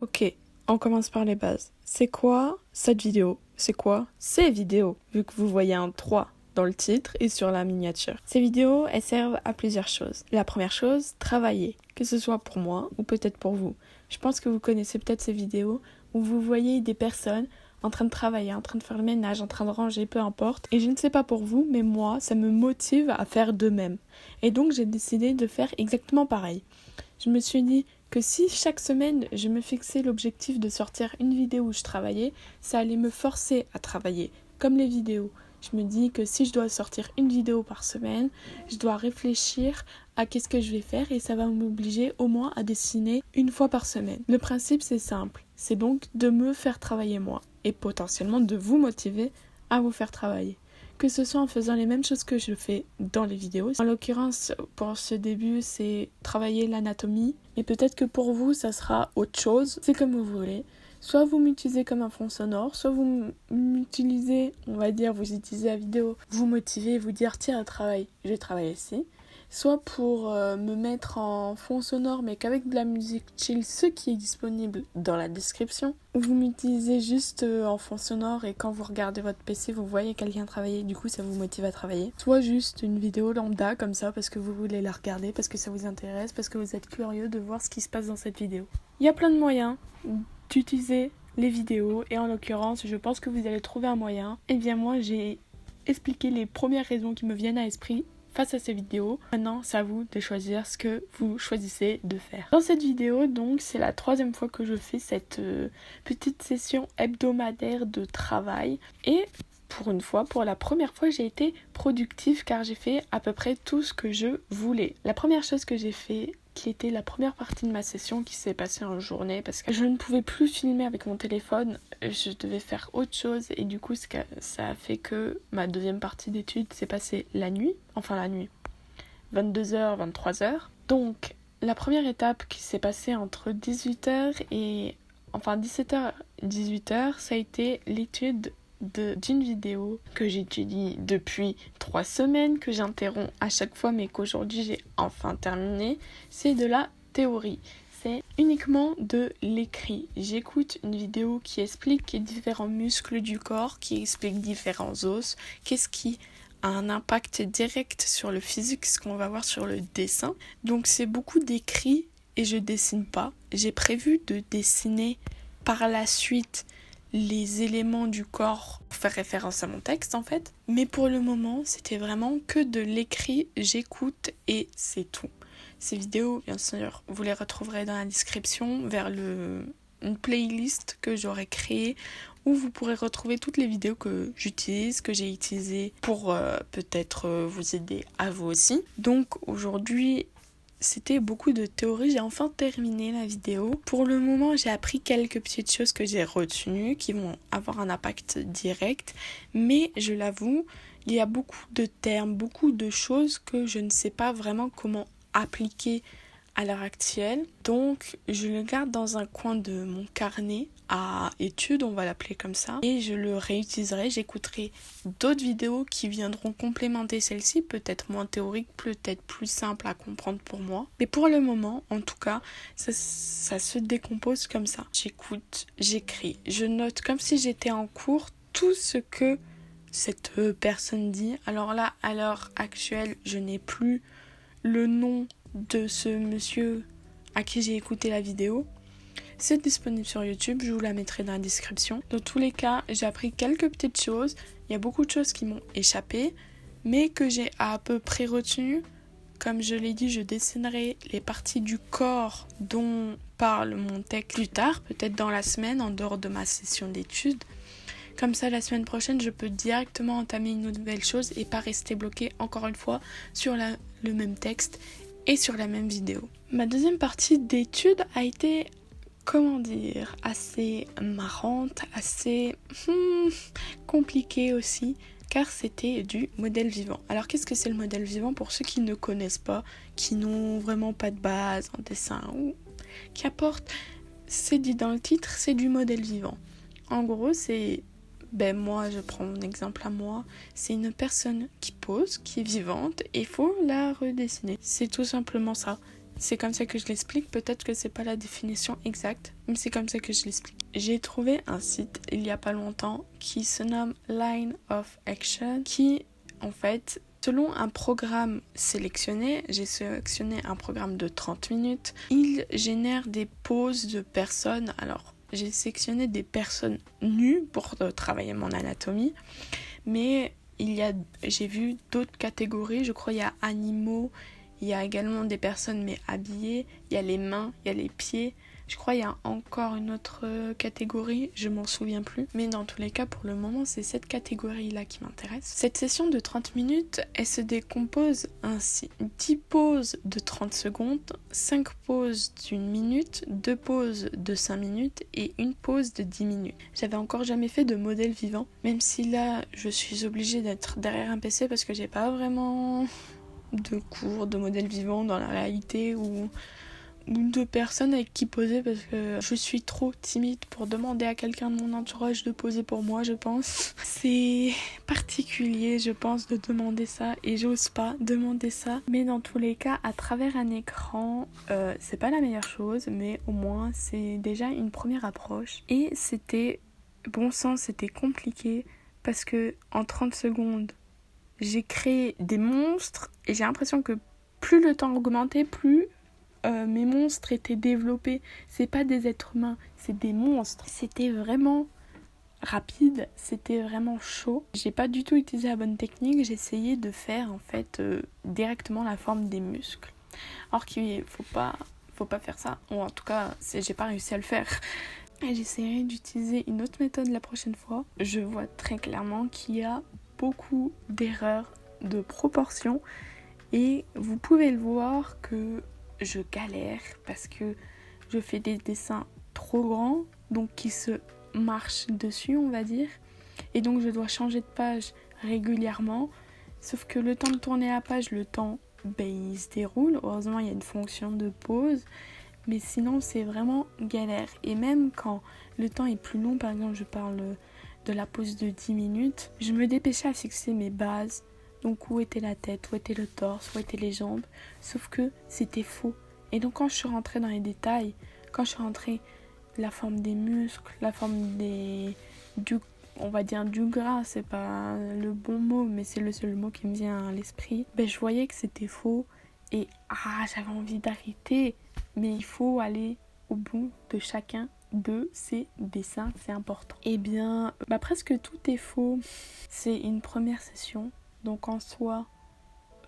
Ok, on commence par les bases. C'est quoi cette vidéo? C'est quoi ces vidéos? Vu que vous voyez un 3 dans le titre et sur la miniature. Ces vidéos, elles servent à plusieurs choses. La première chose, travailler. Que ce soit pour moi ou peut-être pour vous. Je pense que vous connaissez peut-être ces vidéos où vous voyez des personnes en train de travailler, en train de faire le ménage, en train de ranger, peu importe. Et je ne sais pas pour vous, mais moi, ça me motive à faire de même. Et donc, j'ai décidé de faire exactement pareil. Je me suis dit que si chaque semaine je me fixais l'objectif de sortir une vidéo où je travaillais, ça allait me forcer à travailler, comme les vidéos. Je me dis que si je dois sortir une vidéo par semaine, je dois réfléchir à qu'est-ce que je vais faire et ça va m'obliger au moins à dessiner une fois par semaine. Le principe c'est simple, c'est donc de me faire travailler moi et potentiellement de vous motiver à vous faire travailler. Que ce soit en faisant les mêmes choses que je fais dans les vidéos. En l'occurrence, pour ce début, c'est travailler l'anatomie. Mais peut-être que pour vous, ça sera autre chose. C'est comme vous voulez. Soit vous m'utilisez comme un fond sonore, soit vous m'utilisez, on va dire, vous utilisez la vidéo, vous motivez, vous dire tiens, travaille, je vais travailler ici. Soit pour me mettre en fond sonore mais qu'avec de la musique chill, ce qui est disponible dans la description. Ou vous m'utilisez juste en fond sonore et quand vous regardez votre PC vous voyez quelqu'un travailler, du coup ça vous motive à travailler. Soit juste une vidéo lambda comme ça parce que vous voulez la regarder, parce que ça vous intéresse, parce que vous êtes curieux de voir ce qui se passe dans cette vidéo. Il y a plein de moyens d'utiliser les vidéos et en l'occurrence je pense que vous allez trouver un moyen. Et bien moi j'ai expliqué les premières raisons qui me viennent à l'esprit face à ces vidéos. Maintenant, c'est à vous de choisir ce que vous choisissez de faire. Dans cette vidéo, donc, c'est la 3e fois que je fais cette petite session hebdomadaire de travail. Et pour une fois, pour la première fois, j'ai été productive car j'ai fait à peu près tout ce que je voulais. La première chose que j'ai fait, qui était la première partie de ma session qui s'est passée en journée parce que je ne pouvais plus filmer avec mon téléphone, je devais faire autre chose et du coup ça a fait que ma deuxième partie d'études s'est passée la nuit, 22h, 23h. Donc la première étape qui s'est passée entre 17h, 18h, ça a été l'étude d'une vidéo que j'étudie depuis 3 semaines, que j'interromps à chaque fois mais qu'aujourd'hui j'ai enfin terminé. C'est de la théorie, c'est uniquement de l'écrit. J'écoute une vidéo qui explique les différents muscles du corps, qui explique différents os, qu'est-ce qui a un impact direct sur le physique, ce qu'on va voir sur le dessin. Donc c'est beaucoup d'écrit et je dessine pas. J'ai prévu de dessiner par la suite les éléments du corps pour faire référence à mon texte en fait. Mais pour le moment, c'était vraiment que de l'écrit, j'écoute et c'est tout. Ces vidéos, bien sûr, vous les retrouverez dans la description vers une playlist que j'aurai créée où vous pourrez retrouver toutes les vidéos que j'utilise, que j'ai utilisées pour peut-être vous aider à vous aussi. Donc aujourd'hui, c'était beaucoup de théorie, j'ai enfin terminé la vidéo. Pour le moment, j'ai appris quelques petites choses que j'ai retenues qui vont avoir un impact direct, mais je l'avoue, il y a beaucoup de termes, beaucoup de choses que je ne sais pas vraiment comment appliquer à l'heure actuelle. Donc, je le garde dans un coin de mon carnet à études, on va l'appeler comme ça, et je le réutiliserai, j'écouterai d'autres vidéos qui viendront complémenter celle-ci, peut-être moins théoriques, peut-être plus simples à comprendre pour moi. Mais pour le moment, en tout cas, ça se décompose comme ça. J'écoute, j'écris, je note comme si j'étais en cours tout ce que cette personne dit. Alors là, à l'heure actuelle, je n'ai plus le nom de ce monsieur à qui j'ai écouté la vidéo. C'est disponible sur YouTube, je vous la mettrai dans la description. Dans tous les cas, j'ai appris quelques petites choses. Il y a beaucoup de choses qui m'ont échappé, mais que j'ai à peu près retenues. Comme je l'ai dit, je dessinerai les parties du corps dont parle mon texte plus tard, peut-être dans la semaine, en dehors de ma session d'études. Comme ça, la semaine prochaine, je peux directement entamer une nouvelle chose et pas rester bloquée encore une fois sur le même texte et sur la même vidéo. Ma deuxième partie d'études a été, assez marrante, assez compliquée aussi, car c'était du modèle vivant. Alors qu'est-ce que c'est le modèle vivant pour ceux qui ne connaissent pas, qui n'ont vraiment pas de base en dessin ou qu'importe, c'est dit dans le titre, c'est du modèle vivant. En gros, c'est moi, je prends mon exemple à moi, c'est une personne qui pose, qui est vivante, et il faut la redessiner. C'est tout simplement ça. C'est comme ça que je l'explique. Peut-être que c'est pas la définition exacte, mais c'est comme ça que je l'explique. J'ai trouvé un site il y a pas longtemps qui se nomme Line of Action, qui en fait, selon un programme sélectionné, j'ai sélectionné un programme de 30 minutes, il génère des poses de personnes. Alors, j'ai sélectionné des personnes nues pour travailler mon anatomie, mais j'ai vu d'autres catégories. Je crois qu'il y a animaux, il y a également des personnes mais habillées, il y a les mains, il y a les pieds. Je crois qu'il y a encore une autre catégorie, je m'en souviens plus. Mais dans tous les cas, pour le moment, c'est cette catégorie-là qui m'intéresse. Cette session de 30 minutes, elle se décompose ainsi. 10 pauses de 30 secondes, 5 pauses d'1 minute, 2 pauses de 5 minutes et une pause de 10 minutes. J'avais encore jamais fait de modèle vivant, même si là, je suis obligée d'être derrière un PC parce que j'ai pas vraiment de cours de modèle vivant dans la réalité ou de personnes avec qui poser, parce que je suis trop timide pour demander à quelqu'un de mon entourage de poser pour moi, je pense. C'est particulier, je pense, de demander ça, et j'ose pas demander ça. Mais dans tous les cas, à travers un écran, c'est pas la meilleure chose, mais au moins c'est déjà une première approche. Et c'était, bon sang, c'était compliqué, parce que en 30 secondes, j'ai créé des monstres, et j'ai l'impression que plus le temps augmentait, plus mes monstres étaient développés. C'est pas des êtres humains, c'est des monstres. C'était vraiment rapide, c'était vraiment chaud. J'ai pas du tout utilisé la bonne technique, j'ai essayé de faire en fait directement la forme des muscles. Alors qu'il faut pas faire ça, ou en tout cas j'ai pas réussi à le faire. Et j'essaierai d'utiliser une autre méthode la prochaine fois. Je vois très clairement qu'il y a beaucoup d'erreurs de proportion, et vous pouvez le voir que je galère parce que je fais des dessins trop grands, donc qui se marchent dessus, on va dire, et donc je dois changer de page régulièrement, sauf que le temps de tourner la page, le temps il se déroule. Heureusement il y a une fonction de pause, mais sinon c'est vraiment galère. Et même quand le temps est plus long, par exemple je parle de la pause de 10 minutes, je me dépêchais à fixer mes bases. Donc où était la tête, où était le torse, où étaient les jambes, sauf que c'était faux. Et donc quand je suis rentrée dans les détails, quand je suis rentrée la forme des muscles, la forme on va dire du gras, c'est pas le bon mot, mais c'est le seul mot qui me vient à l'esprit, je voyais que c'était faux, et j'avais envie d'arrêter, mais il faut aller au bout de chacun de ces dessins, c'est important. Et bien, presque tout est faux. C'est une première session. Donc en soi,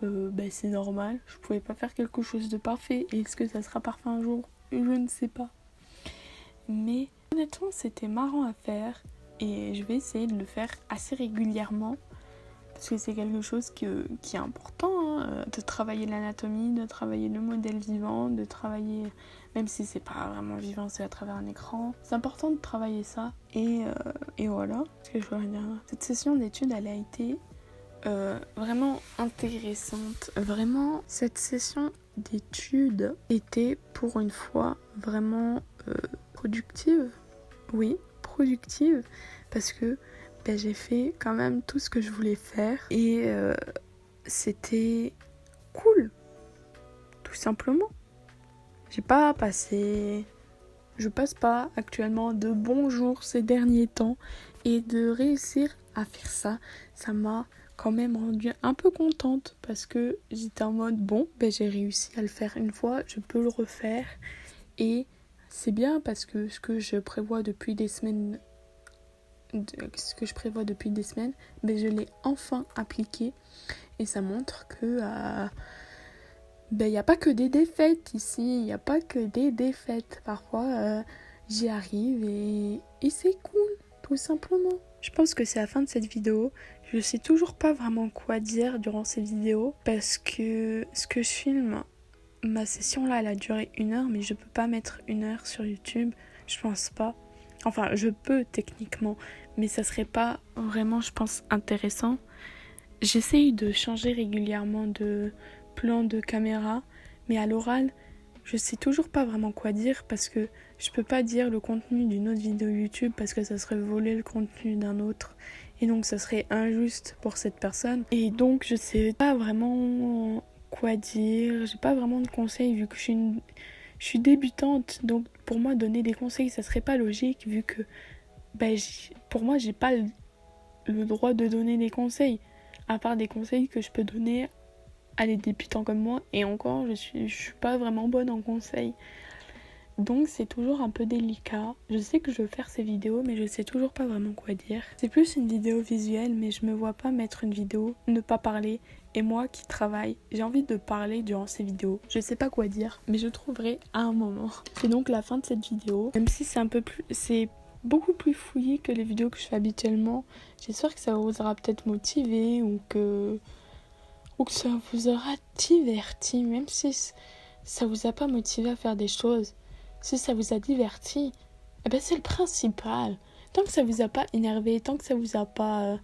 c'est normal. Je pouvais pas faire quelque chose de parfait. Et est-ce que ça sera parfait un jour ? Je ne sais pas. Mais honnêtement, c'était marrant à faire. Et je vais essayer de le faire assez régulièrement. Parce que c'est quelque chose qui est important, hein, de travailler l'anatomie, de travailler le modèle vivant, de travailler, même si c'est pas vraiment vivant, c'est à travers un écran. C'est important de travailler ça. Et voilà. Ce que je voulais dire. Cette session d'études, elle a été vraiment intéressante. Vraiment, cette session d'études était pour une fois vraiment productive. Oui, productive, parce que j'ai fait quand même tout ce que je voulais faire, et c'était cool, tout simplement. Je passe pas actuellement de bons jours ces derniers temps, et de réussir à faire ça m'a quand même rendue un peu contente, parce que j'étais en mode j'ai réussi à le faire une fois, je peux le refaire, et c'est bien parce que ce que je prévois depuis des semaines, je l'ai enfin appliqué, et ça montre que il n'y a pas que des défaites ici, il n'y a pas que des défaites. Parfois j'y arrive, et c'est cool, tout simplement. Je pense que c'est la fin de cette vidéo. Je sais toujours pas vraiment quoi dire durant cette vidéo, parce que ce que je filme, ma session là, elle a duré 1 heure, mais je peux pas mettre 1 heure sur YouTube, je pense pas. Enfin, je peux techniquement, mais ça serait pas vraiment, je pense, intéressant. J'essaye de changer régulièrement de plan de caméra, mais à l'oral, je sais toujours pas vraiment quoi dire, parce que je peux pas dire le contenu d'une autre vidéo YouTube, parce que ça serait voler le contenu d'un autre, et donc ça serait injuste pour cette personne. Et donc je sais pas vraiment quoi dire, j'ai pas vraiment de conseils vu que je suis débutante, donc pour moi donner des conseils ça serait pas logique vu que pour moi j'ai pas le droit de donner des conseils, à part des conseils que je peux donner à des débutants comme moi, et encore je suis pas vraiment bonne en conseils. Donc c'est toujours un peu délicat. Je sais que je veux faire ces vidéos, mais je sais toujours pas vraiment quoi dire. C'est plus une vidéo visuelle, mais je me vois pas mettre une vidéo, ne pas parler. Et moi qui travaille, j'ai envie de parler durant ces vidéos. Je sais pas quoi dire, mais je trouverai à un moment. C'est donc la fin de cette vidéo. Même si c'est beaucoup plus fouillé que les vidéos que je fais habituellement. J'espère que ça vous aura peut-être motivé ou que ça vous aura diverti, même si ça vous a pas motivé à faire des choses. Si ça vous a diverti, c'est le principal. Tant que ça vous a pas énervé, tant que ça vous a pas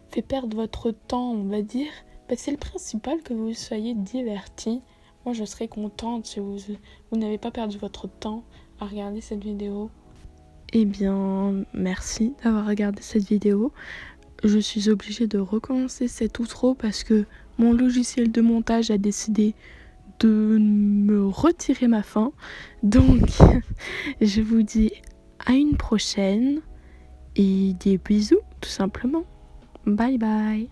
fait perdre votre temps, on va dire, c'est le principal que vous soyez diverti. Moi, je serais contente si vous n'avez pas perdu votre temps à regarder cette vidéo. Eh bien, merci d'avoir regardé cette vidéo. Je suis obligée de recommencer cet outro parce que mon logiciel de montage a décidé de me retirer ma fin. Donc, je vous dis à une prochaine et des bisous, tout simplement. Bye bye.